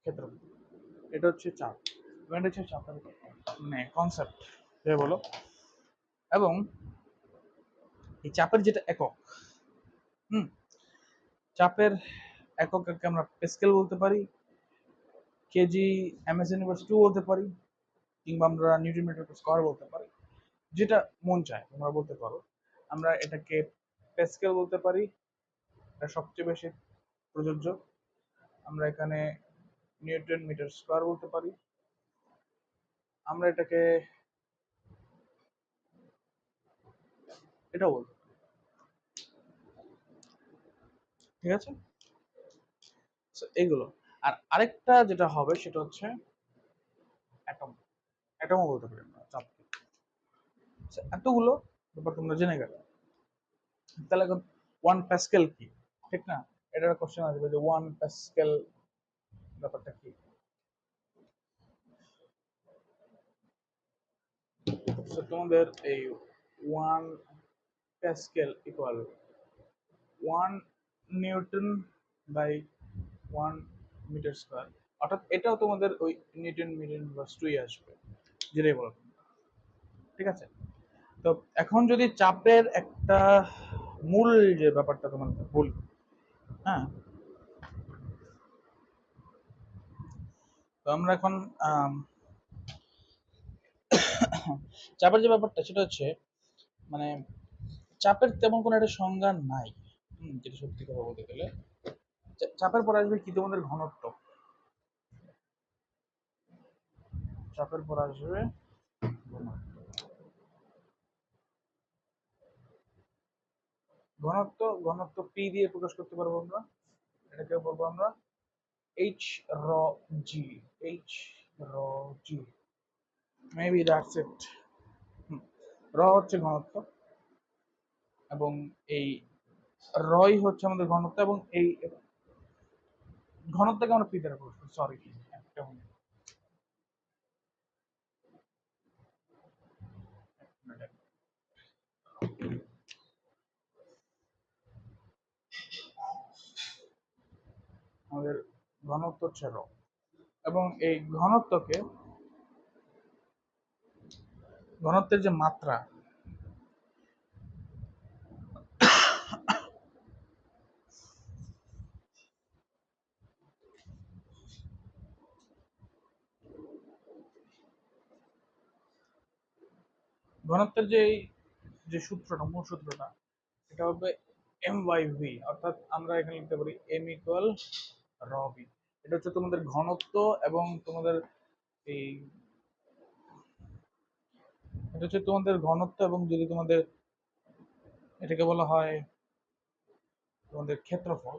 ক্ষেত্রফল। এটা হচ্ছে চাপ, এটা হচ্ছে চাপের মানে কনসেপ্ট বলো। এবং এই চাপের যেটা একক, হুম, চাপের এককে আমরা প্যাসকেল বলতে পারি, কেজি এমএস ইউনিভার্স 2 বলতে পারি, কিংবা আমরা নিউটন মিটার পার স্কয়ার বলতে পারি, যেটা মন চায় তোমরা বলতে পারো। আমরা এটাকে প্যাসকেল বলতে পারি, এটা সবচেয়ে বেশি প্রযোজ্য। আমরা এখানে নিউটন মিটার স্কয়ার বলতে পারি, আমরা এটাকে এটাও বলতে পারি। ঠিক আছে, এইগুলো। আর আরেকটা যেটা হবে সেটা হচ্ছে অ্যাটম, অ্যাটমও বলতে পারি আমরা চাপকে। এতগুলো ব্যাপার তোমরা জেনে গেলে, তাহলে এখন ওয়ান প্যাসকেল কি, ঠিক না? এটার কোশ্চেন আসবে যে ওয়ান প্যাসকেল ব্যাপারটা কি। তোমাদের এই one pascal equal 1 newton metre square, অর্থাৎ এটাও তোমাদের ওই নিউটন মিটার ইনভার্স 2 আসবে, যেটাই বলো। ঠিক আছে, তো এখন যদি চাপের একটা মূল যে ব্যাপারটা তোমাদের বলি, হ্যাঁ, তো আমরা এখন চাপের যে ব্যাপারটা সেটা হচ্ছে মানে চাপের তেমন কোনো একটা সংজ্ঞা নাই, যেটা সত্যি কথা বলতে গেলে। চাপের পর আসবে কি তোমাদের ঘনত্ব, চাপের পর আসবে ঘনত্ব। ঘনত্ব ঘনত্ব পি দিয়ে প্রকাশ করতে পারবো আমরা, এটাকে বলবো আমরা এইচ র জি, এইচ র জি, মেবি দ্যাটস ইট। র হচ্ছে ঘনত্ব, এবং এই রই হচ্ছে আমাদের ঘনত্ব, এবং এই ঘনত্বকে আমরা পি দ্বারা প্রকাশ করি। সরি, আমাদের ঘনত্ব হচ্ছে র, এবং এই ঘনত্বকে, ঘনত্বের যে মাত্রা, ঘনত্বের যে যে সূত্রটা, মূল সূত্রটা, এটা হবে এম বাই ভি, অর্থাৎ আমরা এখানে লিখতে পারি এম ইকুয়াল র ভি। এটা হচ্ছে তোমাদের ঘনত্ব, এবং তোমাদের এই এটা হচ্ছে তোমাদের ঘনত্ব, এবং যদি তোমাদের এটাকে বলা হয় তোমাদের ক্ষেত্রফল,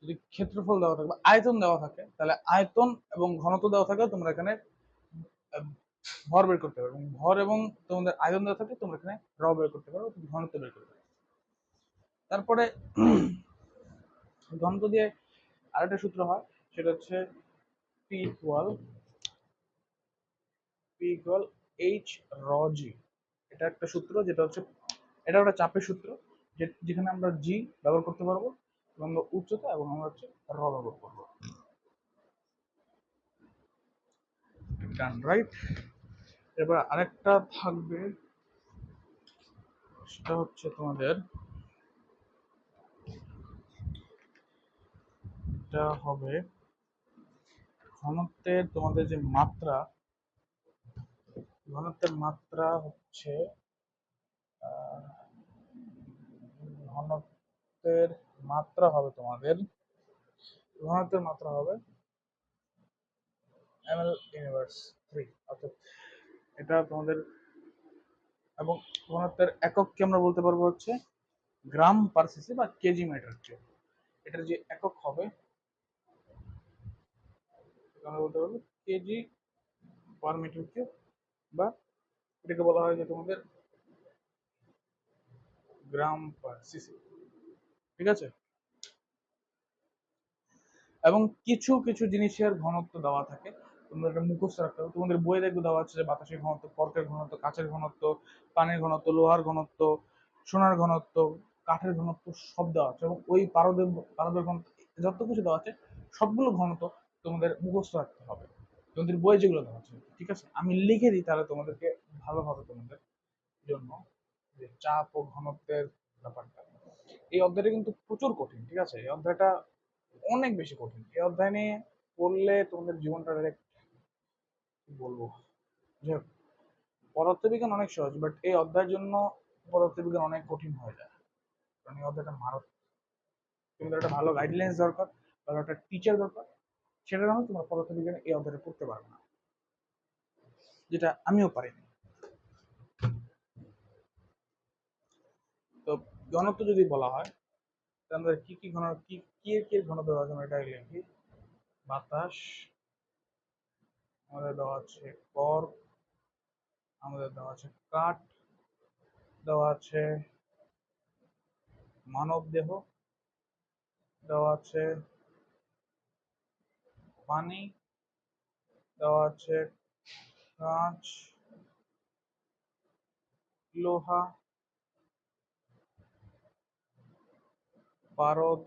যদি ক্ষেত্রফল দেওয়া থাকে বা আয়তন দেওয়া থাকে, তাহলে আয়তন এবং ঘনত্ব দেওয়া থাকে, তোমরা এখানে ভর বের করতে পারো, এবং ভর এবং তোমাদের আয়তন দেওয়া থাকে, তোমরা এখানে র বের করতে পারো, ঘনত্ব বের করতে পারো। তারপরে ঘনত্ব দিয়ে আরেকটা সূত্র হয়, সেটা হচ্ছে পি ইকুয়াল এইচ র জি। এটা একটা সূত্র, যেটা হচ্ছে এটা একটা চাপের সূত্র, যেখানে আমরা জি ব্যবহার করতে পারবো, এবং উচ্চতা, এবং আমরা হচ্ছে র ব্যবহার করবো। ডান, রাইট। এবার আরেকটা থাকবে, সেটা হচ্ছে তোমাদের এটা হবে ঘনত্বের তোমাদের যে মাত্রা, ঘনত্বের মাত্রা হচ্ছে ঘনত্বের মাত্রা হবে তোমাদের, ঘনত্বের মাত্রা হবে ml ইউনিভার্স 3, অর্থাৎ এটা তোমাদের, এবং ঘনত্বের একককে আমরা বলতে পারবো হচ্ছে গ্রাম পার সিসি বা কেজি মিটার কিউব। এটার যে একক হবে আমরা বলতে পারবো কেজি পার মিটার কিউব, বা এটাকে বলা হয় যে তোমাদের গ্রাম পার সিসি। ঠিক আছে, এবং কিছু কিছু জিনিসের ঘনত্ব দেওয়া থাকে, তোমরা এটা মুখস্থ রাখতে হবে। তোমাদের বইয়ে দেখবে দেওয়া আছে যে বাতাসের ঘনত্ব, কর্কের ঘনত্ব, কাচের ঘনত্ব, পানির ঘনত্ব, লোহার ঘনত্ব, সোনার ঘনত্ব, কাঠের ঘনত্ব, সব দেওয়া আছে, এবং ওই পারদের ঘনত্ব, যত কিছু দেওয়া আছে সবগুলো ঘনত্ব তোমাদের মুখস্থ রাখতে হবে, তোমাদের বই যেগুলো দেওয়া আছে, ঠিক আছে? আমি লিখে দিই তাহলে তোমাদেরকে ভালোভাবে তোমাদের জন্য, যে চাপ ও ঘনত্বের ব্যাপারটা, এই অধ্যায়টা কিন্তু প্রচুর কঠিন, ঠিক আছে? এই অধ্যায়টা অনেক বেশি কঠিন। এই অধ্যায় নিয়ে পড়লে তোমাদের জীবনটা ডাইরেক্ট কি বলবো, যে পদার্থবিজ্ঞান অনেক সহজ, বাট এই অধ্যায়ের জন্য পদার্থবিজ্ঞান অনেক কঠিন হয়ে যায়, কারণ এই অধ্যায়টা মারাত্মক। তোমাদের একটা ভালো গাইডলাইন্স দরকার, ভালো একটা টিচার দরকার, সেটা না হলে তোমার পদার্থবিজ্ঞানে এই অধ্যায়টা পড়তে পারবে না, যেটা আমিও পারিনি। তো ঘনত্ব যদি বলা হয়, তাহলে আমাদের কি কি ঘন, কি কি এর কি এর ঘনত্ব দেওয়া আছে আমরা এটা লিখি। বাতাস, আমাদের দেওয়া আছে কর্ক, আমাদের দেওয়া আছে কাঠ, দেওয়া আছে মানব দেহ, দেওয়া আছে পানি, দেওয়া আছে কাঁচ, লোহা, পারদ,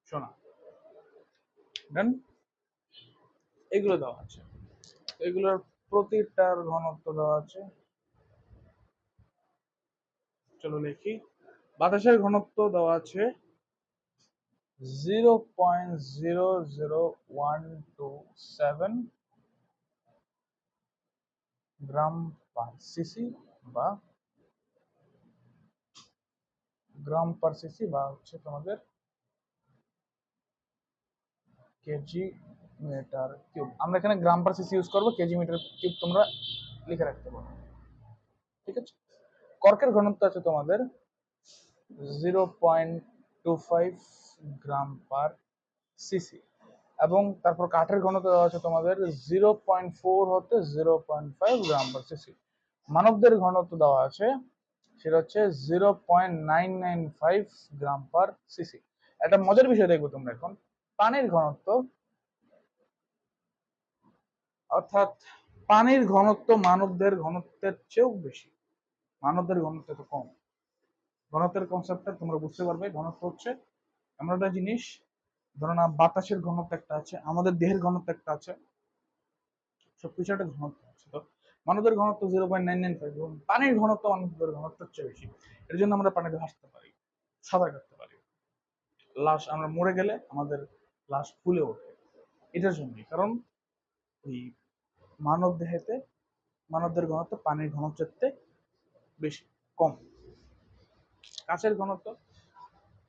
সোনা। দেন এগুলো দেওয়া আছে, এগুলোর প্রতিটার ঘনত্ব দেওয়া আছে। চলো লিখি। বাতাসের ঘনত্ব দেওয়া আছে 0.00127 গ্রাম পার সিসি, বা গ্রাম পার সিসি, বা হচ্ছে তোমাদের কেজি মিটার কিউব। আমরা এখানে গ্রাম পার সিসি ইউজ করবো, কেজি মিটার কিউব তোমরা লিখে রাখতে পারো, ঠিক আছে? কর্কের ঘনত্ব আছে তোমাদের 0.25 গ্রাম পার সিসি, এবং তারপর কাঠের ঘনত্ব দেওয়া আছে তোমাদের 0.4 হতে 0.5 গ্রাম পার সিসি। মানবদের ঘনত্ব দেওয়া আছে, সেটা হচ্ছে 0.995 গ্রাম পার সিসি। একটা মজার বিষয় দেখবো তোমরা এখন, পানির ঘনত্ব, অর্থাৎ পানির ঘনত্ব মানবদের ঘনত্বের চেয়েও বেশি, মানবদের ঘনত্ব তো কম। ঘনত্বের কনসেপ্টটা তোমরা বুঝতে পারবে। ঘনত্ব হচ্ছে এমন একটা জিনিস, ধরো না বাতাসের ঘনত্ব একটা আছে, আমাদের দেহের ঘনত্ব একটা আছে, সবকিছু একটা ঘনত্ব আছে। তো মানবদের ঘনত্ব 0.995, এবং পানির ঘনত্ব মানবদের ঘনত্বের চেয়ে বেশি। এর জন্য আমরা পানিতে ভাসতে পারি, সাঁতার কাটতে পারি, লাশ আমরা মরে গেলে আমাদের লাশ ফুলে ওঠে, এটার জন্যই। কারণ এই মানব দেহেতে মানবদের ঘনত্ব পানির ঘনত্বের চেয়ে বেশি, কম। কাঁচের ঘনত্ব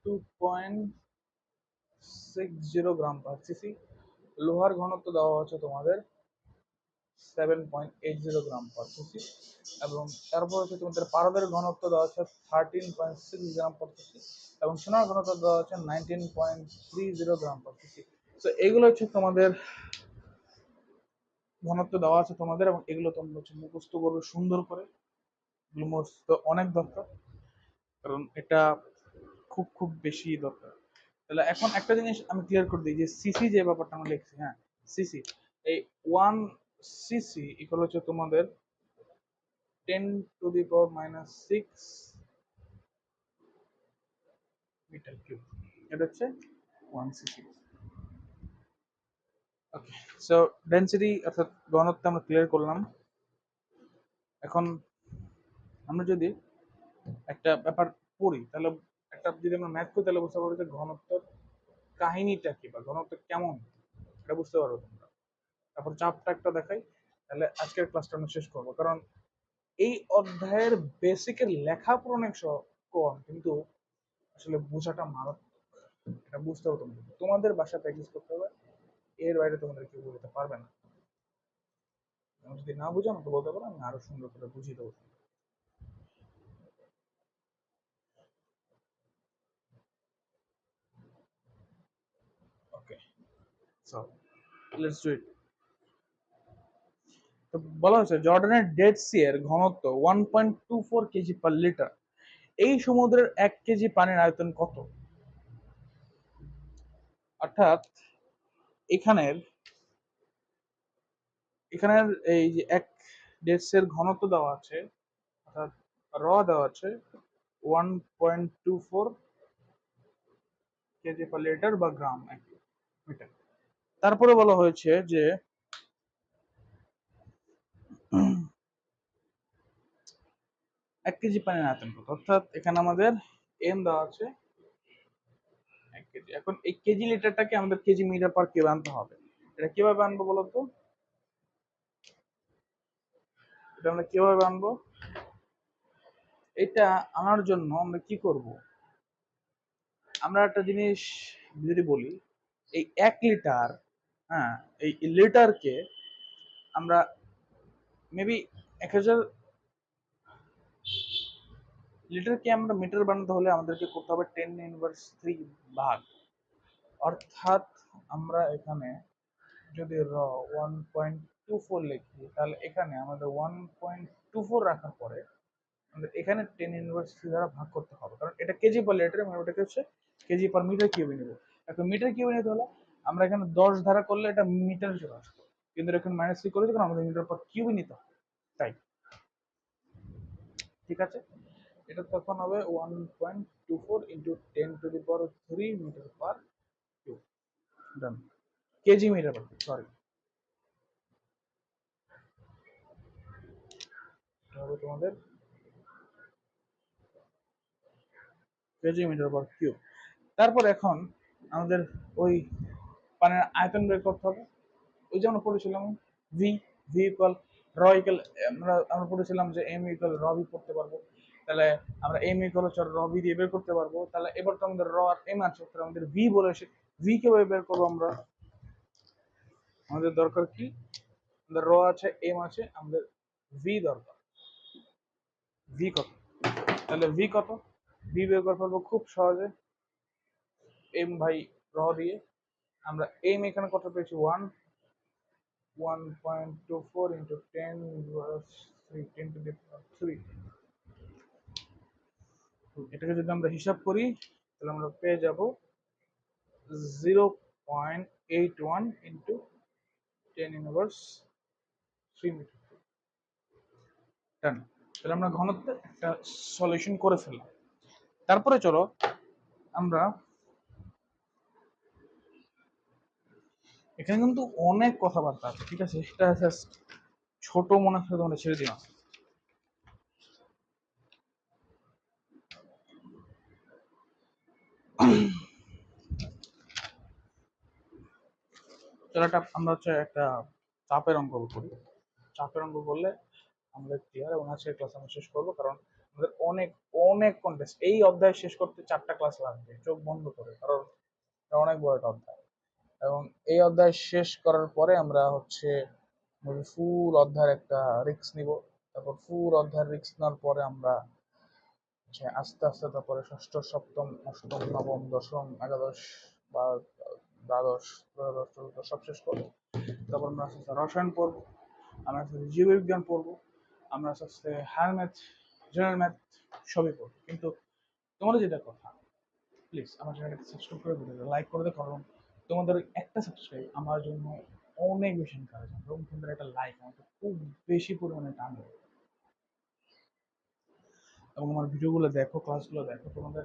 2.60 গ্রাম পার সিসি। লোহার ঘনত্ব দেওয়া হচ্ছে তোমাদের 7.80 গ্রাম পার সিসি, এবং তারপর হচ্ছে তোমাদের পারদের ঘনত্ব দেওয়া হচ্ছে 13.6 গ্রাম পার সিসি, এবং সোনার ঘনত্ব দেওয়া হচ্ছে 19.30 গ্রাম পার সিসি। তো এগুলো হচ্ছে তোমাদের ঘনত্ব দেওয়া আছে তোমাদের, এবং এগুলো তোমরা হচ্ছে মুখস্থ করবে সুন্দর করে। এগুলো মুখস্থ অনেক দরকার, কারণ এটা খুব খুব বেশি দরকার। তাহলে এখন একটা জিনিস আমি ক্লিয়ার করে দিই, যে সিসি যে ব্যাপারটা আমরা লিখছি, হ্যাঁ সিসি, এই 1 সিসি ইকুয়াল হচ্ছে তোমাদের 10⁻⁻6 মিটার কিউব। এটা হচ্ছে 1 সিসি। ওকে, সো ডেন্সিটি অর্থাৎ ঘনত্ব আমরা ক্লিয়ার করলাম। এখন আমরা যদি একটা ব্যাপার পড়ি, তাহলে একটা যদি আমরা ম্যাথ করি, তাহলে বুঝতে পারবো যে ঘনত্বের কাহিনীটা কি, বা ঘনত্ব কেমন, এটা বুঝতে পারবো তোমরা। তারপর চাপটা একটা দেখাই, তাহলে আজকের ক্লাসটা আমরা শেষ করবো। কারণ এই অধ্যায়ের বেসিকের লেখাপড়া অনেক কম, কিন্তু আসলে বোঝাটা মারাত্মক। এটা বুঝতে হবে তোমাদের, তোমাদের বাসা প্র্যাকটিস করতে হবে, এর বাইরে তোমাদের কেউ বোঝাতে পারবে না। যদি না বুঝো আমাকে বলতে পারো, আমি আরো সুন্দর করে বুঝিয়ে দেবো। ওকে, সো লেটস ডু ইট। তো বলা হচ্ছে জর্ডানের ডেড সি এর ঘনত্ব 1.24 কেজি পার লিটার। এই সমুদ্রের 1 কেজি পানির আয়তন কত? অর্থাৎ এখানের এখানের এই যে এক ডেড সি এর ঘনত্ব দেওয়া আছে, অর্থাৎ র দেওয়া আছে 1.24 কেজি পার লিটার বা গ্রাম মিটার। তারপরে বলা হয়েছে যে 1 কেজি পানির আয়তন কত, অর্থাৎ এখানে আমাদের এম দেওয়া আছে 1 কেজি। এখন এই কেজি লিটারটাকে আমাদের কেজি মিটার পার কিউব আনতে হবে। এটা কিভাবে আনবো বলতো? এটা আমরা কিভাবে আনবো? এটা আনার জন্য আমরা কি করব? আমরা একটা জিনিস যদি বলি, এই 1 লিটার, হ্যাঁ, এই লিটারকে আমরা মেবি 1000 লিটারকে আমরা মিটার বানাতে হলে আমাদেরকে করতে হবে 10⁻³ ভাগ। অর্থাৎ আমরা এখানে যদি 1.24 লিখি, তাহলে এখানে আমাদের 1.24 রাখার পরে আমাদের এখানে 10⁻³ দ্বারা ভাগ করতে হবে, কারণ এটা কেজি পার লিটার, মানে ওটাকে হচ্ছে কেজি পার মিটার কিউবে নেব। এখন মিটার কিউবে নিতে হলে আমরা এখানে 10 ধারা করলে এটা মিটারে চলে আসবে, কিন্তু এখন -3 করেছি কারণ আমাদের মিটার পার কিউবে নিতে হবে, তাই। ঠিক আছে, এটা তখন হবে 1.24 into 10⁻³ metre per cube. Done. Kg metre per cube, sorry, হবে তোমাদের কেজি মিটার পার কিউব। তারপর এখন আমাদের ওই পানির আয়তন বের করতে হবে। ওই যে আমরা পড়েছিলাম ভি ভি ইকুয়াল র ইকুয়াল, আমরা পড়েছিলাম যে এম ইকুয়াল র ভি করতে পারবো, তাহলে আমরা এম ইকুয়াল হচ্ছে র ভি দিয়ে বের করতে পারবো। তাহলে এবার তো আমাদের র আর এম আছে, তাহলে আমাদের ভি বলে এসে ভি কিভাবে বের করবো আমরা? আমাদের দরকার কি? আমাদের র আছে, এম আছে, আমাদের ভি দরকার। ভি কত? তাহলে ভি কত? ভি বের করে ফেলবো খুব সহজে, এম ভাই র দিয়ে। আমরা এম এখানে কত পেয়েছি? 1.24 into 10⁻³ এটাকে যদি আমরা হিসাব করি তাহলে আমরা পেয়ে যাব 0.81 ইন্টু 10⁻³ মিটার। তাহলে আমরা ঘনত্বের একটা সলিউশন করে ফেললাম। তারপরে চলো আমরা, এখানে কিন্তু অনেক কথাবার্তা আছে, ঠিক আছে, এটা জাস্ট ছোট মনে করে তোমরা ছেড়ে দিও। চলো আমরা হচ্ছে একটা চাপের অঙ্ক করি। চাপের অঙ্ক করলে আমাদের ক্লিয়ার, এবং আজকের ক্লাস আমরা শেষ করবো, কারণ আমাদের অনেক অনেক কন্টেস্ট এই অধ্যায় শেষ করতে 4টা ক্লাস লাগবে চোখ বন্ধ করে, কারণ এটা অনেক বড় একটা অধ্যায়। এবং এই অধ্যায় শেষ করার পরে আমরা হচ্ছে ফুল অধ্যায়ের একটা রিস্ক নিব। তারপর ফুল অধ্যায়ের রিস্ক নেওয়ার পরে আমরা আস্তে আস্তে তারপরে ষষ্ঠ, সপ্তম, অষ্টম, নবম, দশম, একাদশ বা দ্বাদশ, ত্রয়োদশ, চতুর্দশ সব শেষ করবো। তারপর আমরা আস্তে আস্তে রসায়ন পড়বো, আমরা আস্তে আস্তে জীববিজ্ঞান পড়বো, আমরা আস্তে আস্তে হায়ার ম্যাথ, জেনারেল ম্যাথ সবই পড়বো। কিন্তু তোমাদের যেটা কথা, প্লিজ আমার চ্যানেলটাকে সাবস্ক্রাইব করে দিতে, লাইক করে দিও, কারণ তোমাদের একটা সাবস্ক্রাইব আমার জন্য অনেক বেশি এনকারেজ, এবং তোমাদের একটা লাইক আমাকে খুব বেশি পরিমাণে টানে। এবং আমার ভিডিওগুলো দেখো, ক্লাসগুলো দেখো, তোমাদের